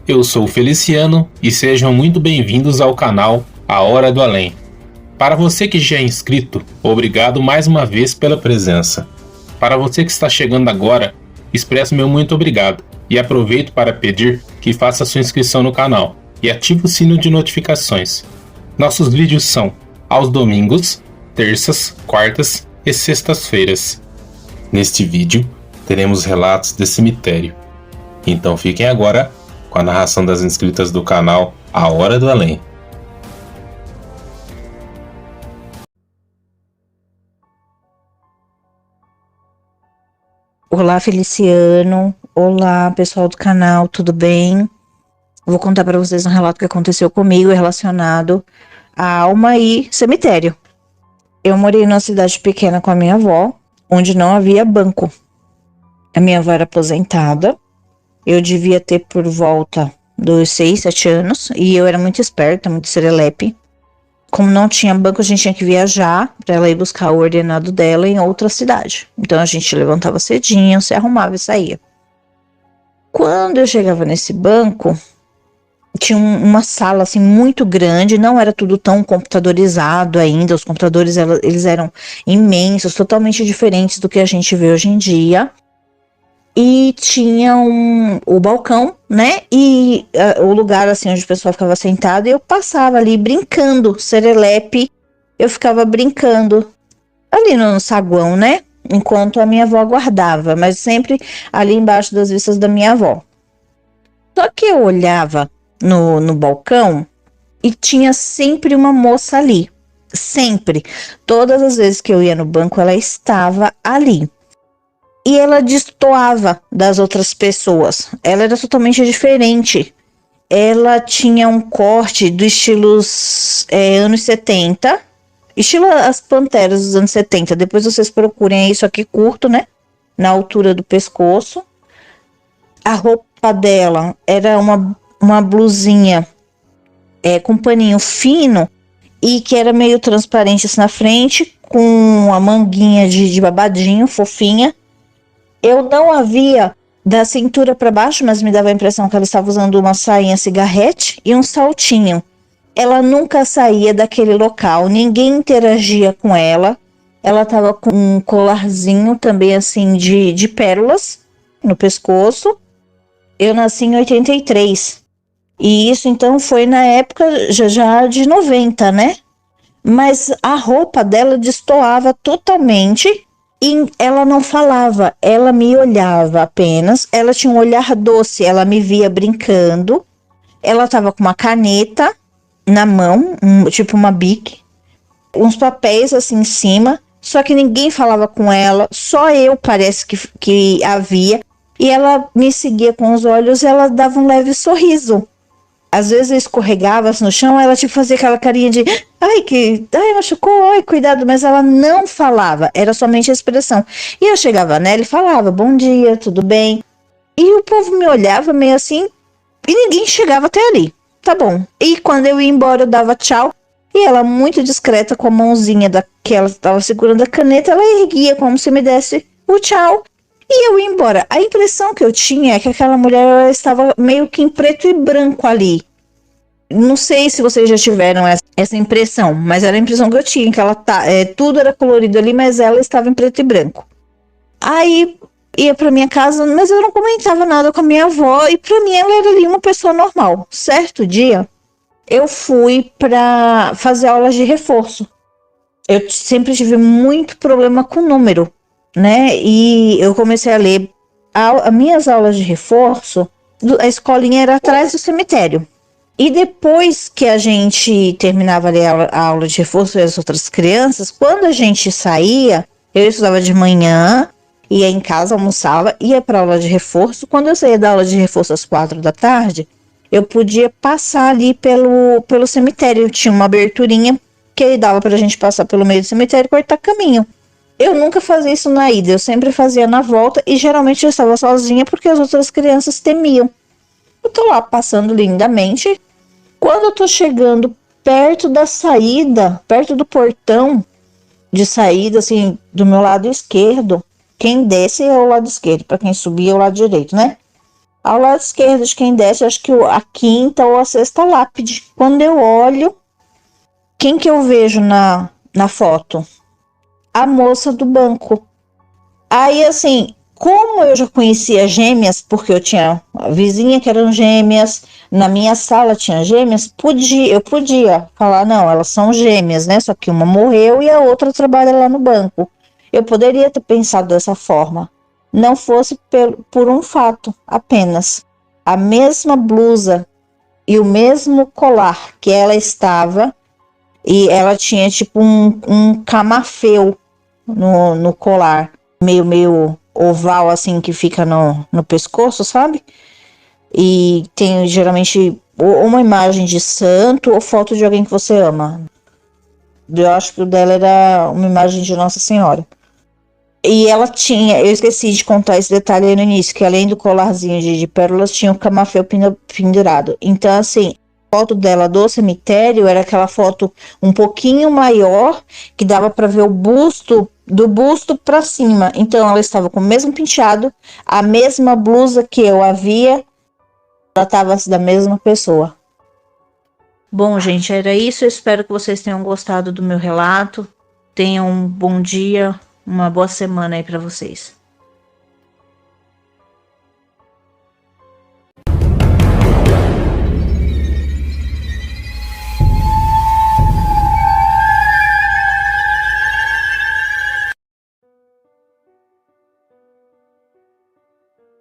Eu sou o Feliciano e sejam muito bem-vindos ao canal A Hora do Além. Para você que já é inscrito, obrigado mais uma vez pela presença. Para você que está chegando agora, expresso meu muito obrigado e aproveito para pedir que faça sua inscrição no canal e ative o sino de notificações. Nossos vídeos são aos domingos, terças, quartas e sextas-feiras. Neste vídeo, teremos relatos de cemitério. Então fiquem agora com a narração das inscritas do canal A Hora do Além. Olá, Feliciano. Olá, pessoal do canal, tudo bem? Vou contar para vocês um relato que aconteceu comigo relacionado a alma e cemitério. Eu morei numa cidade pequena com a minha avó, onde não havia banco. A minha avó era aposentada. Eu devia ter por volta dos 6, 7 anos e eu era muito esperta, muito serelepe. Como não tinha banco, a gente tinha que viajar para ela ir buscar o ordenado dela em outra cidade. Então a gente levantava cedinho, se arrumava e saía. Quando eu chegava nesse banco, tinha uma sala assim muito grande, não era tudo tão computadorizado ainda, os computadores eles eram imensos, totalmente diferentes do que a gente vê hoje em dia. E tinha o balcão, né, e o lugar assim onde o pessoal ficava sentado, e eu passava ali brincando, serelepe, eu ficava brincando ali no saguão, né, enquanto a minha avó aguardava, mas sempre ali embaixo das vistas da minha avó. Só que eu olhava no balcão e tinha sempre uma moça ali, sempre, todas as vezes que eu ia no banco ela estava ali. E ela destoava das outras pessoas. Ela era totalmente diferente. Ela tinha um corte do estilos anos 70. Estilo as Panteras dos anos 70. Depois vocês procurem isso aqui curto, né? Na altura do pescoço. A roupa dela era uma blusinha com paninho fino. E que era meio transparente assim na frente. Com uma manguinha de babadinho, fofinha. Eu não a via da cintura para baixo, mas me dava a impressão que ela estava usando uma sainha cigarrete e um saltinho. Ela nunca saía daquele local, ninguém interagia com ela. Ela estava com um colarzinho também assim de pérolas no pescoço. Eu nasci em 83. E isso então foi na época já de 90, né? Mas a roupa dela destoava totalmente. E ela não falava, ela me olhava apenas, ela tinha um olhar doce, ela me via brincando, ela tava com uma caneta na mão, tipo uma Bic, uns papéis assim em cima, só que ninguém falava com ela, só eu parece que havia, e ela me seguia com os olhos, ela dava um leve sorriso. Às vezes eu escorregava no chão, ela tipo fazia aquela carinha de ai, machucou, ai, cuidado, mas ela não falava, era somente a expressão. E eu chegava nela e falava, bom dia, tudo bem? E o povo me olhava meio assim, e ninguém chegava até ali, tá bom. E quando eu ia embora, eu dava tchau, e ela muito discreta, com a mãozinha que ela estava segurando a caneta, ela erguia como se me desse o tchau. E eu ia embora. A impressão que eu tinha é que aquela mulher ela estava meio que em preto e branco ali. Não sei se vocês já tiveram essa impressão, mas era a impressão que eu tinha, que ela tudo era colorido ali, mas ela estava em preto e branco. Aí ia pra minha casa, mas eu não comentava nada com a minha avó, e pra mim ela era ali uma pessoa normal. Certo dia, eu fui pra fazer aulas de reforço. Eu sempre tive muito problema com número, né? E eu comecei a ler as minhas aulas de reforço. A escolinha era atrás do cemitério. E depois que a gente terminava ali a aula de reforço e as outras crianças, quando a gente saía, eu estudava de manhã, ia em casa, almoçava, ia para aula de reforço. Quando eu saía da aula de reforço às 4 da tarde, eu podia passar ali pelo cemitério. Tinha uma aberturinha que dava para a gente passar pelo meio do cemitério e cortar caminho. Eu nunca fazia isso na ida, eu sempre fazia na volta e geralmente eu estava sozinha porque as outras crianças temiam. Eu tô lá passando lindamente. Quando eu tô chegando perto da saída, perto do portão de saída, assim, do meu lado esquerdo, quem desce é o lado esquerdo, para quem subir é o lado direito, né? Ao lado esquerdo de quem desce, acho que a quinta ou a sexta lápide. Quando eu olho, quem que eu vejo na foto? A moça do banco. Aí, assim, como eu já conhecia gêmeas, porque eu tinha a vizinha que eram gêmeas, na minha sala tinha gêmeas, eu podia falar, não, elas são gêmeas, né? Só que uma morreu e a outra trabalha lá no banco. Eu poderia ter pensado dessa forma. Não fosse por um fato apenas. A mesma blusa e o mesmo colar que ela estava, e ela tinha tipo um camafeu no colar, meio oval assim, que fica no pescoço, sabe? E tem geralmente uma imagem de santo ou foto de alguém que você ama. Eu acho que o dela era uma imagem de Nossa Senhora. E ela tinha, eu esqueci de contar esse detalhe aí no início, que além do colarzinho de pérolas, tinha o camafeu pendurado. Então, assim, a foto dela do cemitério era aquela foto um pouquinho maior, que dava para ver o busto, do busto para cima. Então, ela estava com o mesmo penteado, a mesma blusa que eu havia, ela estava da mesma pessoa. Bom, gente, era isso. Eu espero que vocês tenham gostado do meu relato. Tenham um bom dia, uma boa semana aí para vocês.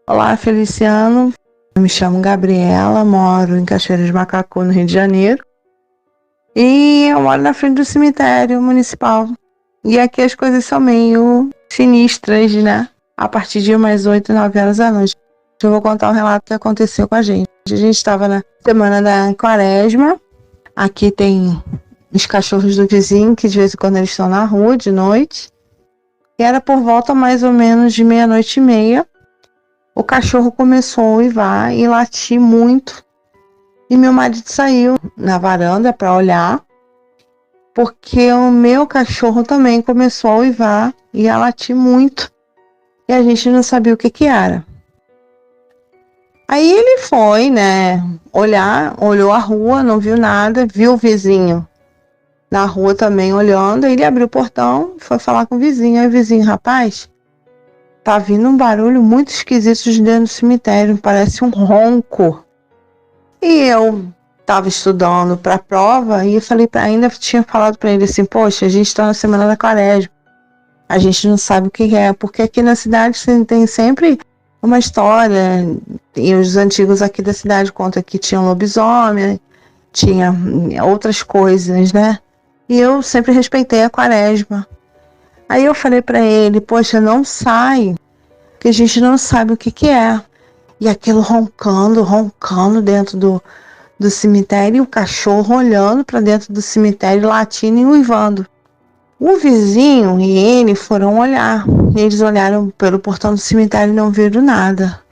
Olá, Feliciano. Eu me chamo Gabriela, moro em Cachoeira de Macacu, no Rio de Janeiro. E eu moro na frente do cemitério municipal. E aqui as coisas são meio sinistras, né? A partir de umas 8, 9 horas da noite. Eu vou contar um relato que aconteceu com a gente. A gente estava na semana da quaresma. Aqui tem os cachorros do vizinho, que de vez em quando eles estão na rua de noite. E era por volta mais ou menos de 00:30. O cachorro começou a uivar e latir muito. E meu marido saiu na varanda para olhar, porque o meu cachorro também começou a uivar e a latir muito. E a gente não sabia o que era. Aí ele foi, né, olhou a rua, não viu nada, viu o vizinho na rua também olhando. Ele abriu o portão, foi falar com o vizinho. Aí o vizinho, rapaz, tá vindo um barulho muito esquisito de dentro do cemitério, parece um ronco. E eu tava estudando pra prova e eu falei ainda tinha falado pra ele assim, poxa, a gente tá na semana da quaresma, a gente não sabe o que é, porque aqui na cidade tem sempre uma história, e os antigos aqui da cidade contam que tinha um lobisomem, tinha outras coisas, né? E eu sempre respeitei a quaresma. Aí eu falei pra ele, poxa, não sai, que a gente não sabe o que é. E aquilo roncando dentro do cemitério, e o cachorro olhando para dentro do cemitério, latindo e uivando. O vizinho e ele foram olhar. Eles olharam pelo portão do cemitério e não viram nada.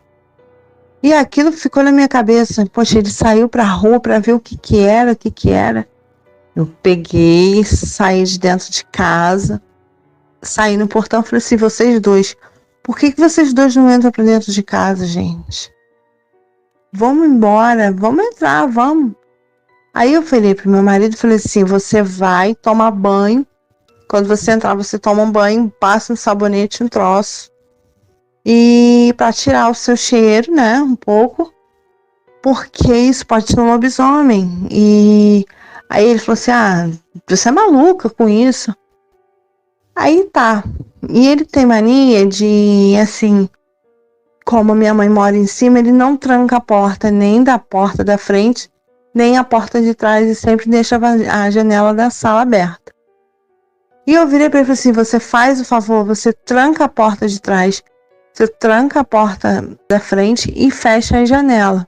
E aquilo ficou na minha cabeça. Poxa, ele saiu para a rua para ver o que era. Eu peguei, saí de dentro de casa, saí no portão e falei assim, vocês dois, por que vocês dois não entram para dentro de casa, gente? Vamos embora, vamos entrar, vamos. Aí eu falei pro meu marido, falei assim, você vai tomar banho. Quando você entrar, você toma um banho, passa um sabonete, um troço. E para tirar o seu cheiro, né, um pouco. Porque isso pode ser um lobisomem. E aí ele falou assim, você é maluca com isso. Aí tá. E ele tem mania de, assim, como a minha mãe mora em cima, ele não tranca a porta, nem da porta da frente, nem a porta de trás, e sempre deixa a janela da sala aberta. E eu virei para ele e falei assim, você faz o favor, você tranca a porta de trás, você tranca a porta da frente e fecha a janela.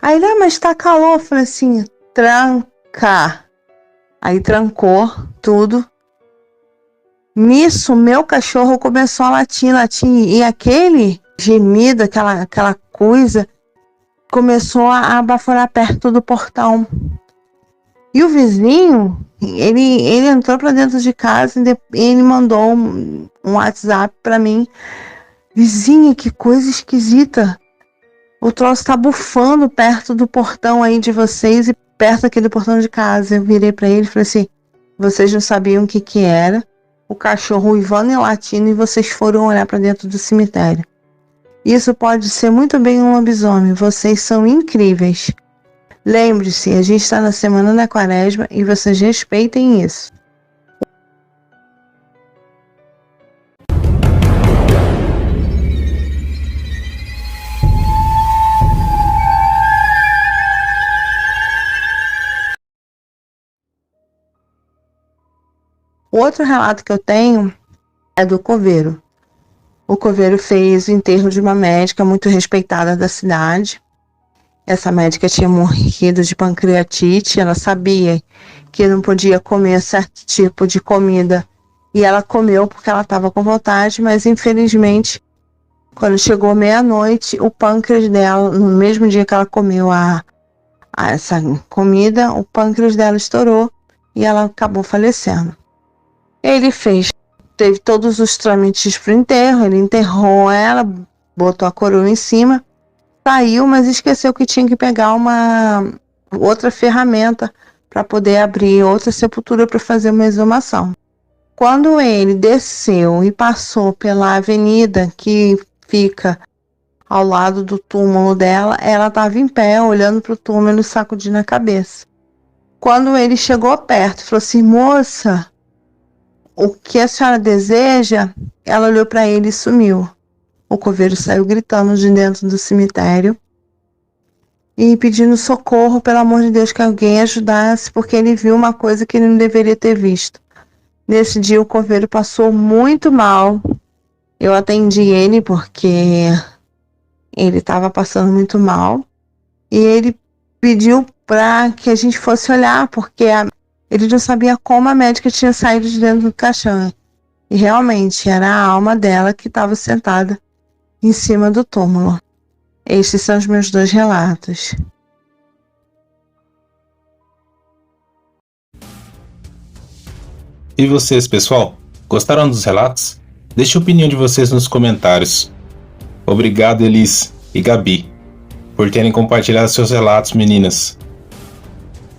Aí ele, mas tá calor. Eu falei assim, tranca. Aí trancou tudo. Nisso, meu cachorro começou a latir, e aquele gemido, aquela coisa, começou a baforar perto do portão. E o vizinho, ele entrou para dentro de casa e ele mandou um WhatsApp para mim. Vizinha, que coisa esquisita. O troço tá bufando perto do portão aí de vocês e perto daquele portão de casa. Eu virei pra ele e falei assim, vocês não sabiam o que era. O cachorro uivando e latindo e vocês foram olhar pra dentro do cemitério. Isso pode ser muito bem um lobisomem. Vocês são incríveis. Lembre-se, a gente está na semana da quaresma e vocês respeitem isso. O outro relato que eu tenho é do coveiro. O coveiro fez o enterro de uma médica muito respeitada da cidade. Essa médica tinha morrido de pancreatite, ela sabia que não podia comer certo tipo de comida e ela comeu porque ela estava com vontade, mas infelizmente, quando chegou meia-noite, o pâncreas dela, no mesmo dia que ela comeu essa comida, o pâncreas dela estourou e ela acabou falecendo. Ele teve todos os trâmites para o enterro, ele enterrou ela, botou a coroa em cima, saiu, mas esqueceu que tinha que pegar uma outra ferramenta para poder abrir outra sepultura para fazer uma exumação. Quando ele desceu e passou pela avenida que fica ao lado do túmulo dela, ela estava em pé, olhando para o túmulo e sacudindo a cabeça. Quando ele chegou perto, falou assim, moça, o que a senhora deseja? Ela olhou para ele e sumiu. O coveiro saiu gritando de dentro do cemitério e pedindo socorro, pelo amor de Deus, que alguém ajudasse, porque ele viu uma coisa que ele não deveria ter visto. Nesse dia o coveiro passou muito mal. Eu atendi ele porque ele estava passando muito mal e ele pediu para que a gente fosse olhar, porque ele não sabia como a médica tinha saído de dentro do caixão. E realmente era a alma dela que estava sentada em cima do túmulo. Estes são os meus 2 relatos. E vocês, pessoal? Gostaram dos relatos? Deixe a opinião de vocês nos comentários. Obrigado, Elis e Gabi, por terem compartilhado seus relatos, meninas.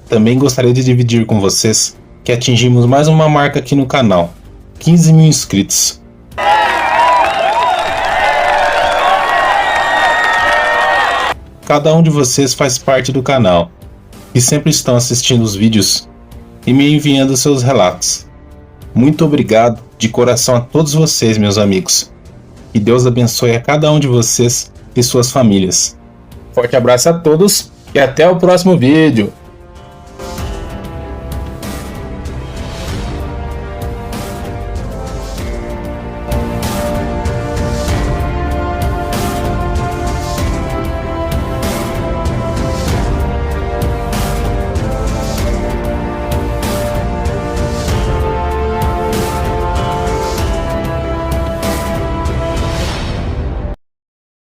Também gostaria de dividir com vocês que atingimos mais uma marca aqui no canal, 15 mil inscritos. Cada um de vocês faz parte do canal e sempre estão assistindo os vídeos e me enviando seus relatos. Muito obrigado de coração a todos vocês, meus amigos. Que Deus abençoe a cada um de vocês e suas famílias. Forte abraço a todos e até o próximo vídeo.